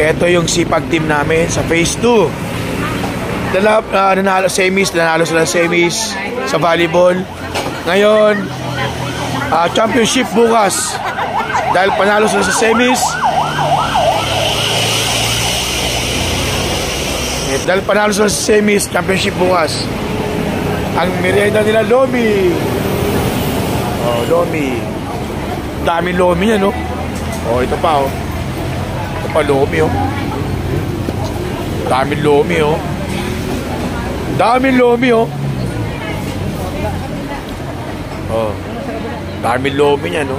Ito yung sipag team namin sa phase 2. Nanalo sila semis sa volleyball. Ngayon, championship bukas. Dahil panalo sila sa semis. Championship bukas. Ang merienda nila, lomi. Oh, lomi. Daming lomi niya, no? Oh, ito pa, oh. Ito pa, lomi, oh. Daming lomi, oh. Daming lomi, oh. Oh. Daming lomi niya, no?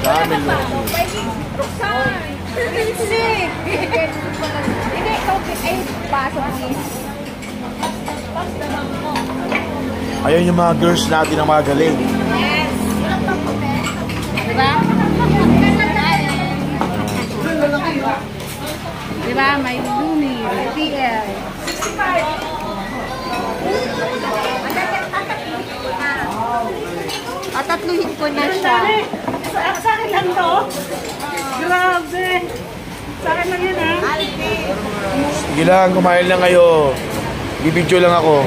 Daming lomi. Ayun yung mga girls natin ang magaling. Yes. Diba? Diba? May Lumi, may PL. Tatluhin ko na siya. Sa akin lang to? Grabe. Sa akin lang yun, ha? Sige lang, kumain lang kayo. Bibidyo lang ako.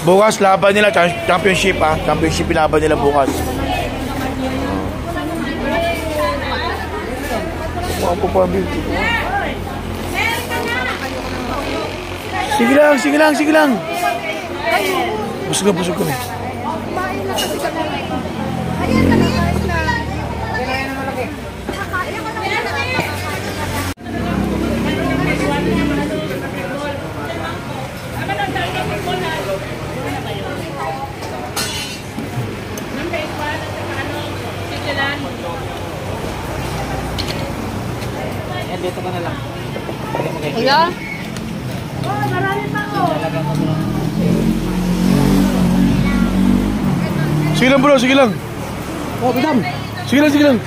Bukas laban nila, championship, ha? Championship laban nila bukas. Sige lang. Busog na. Dito ka na lang. Kuya? Marami pa ako. Sige lang bro, sige lang. Oh, bidam. Sige lang.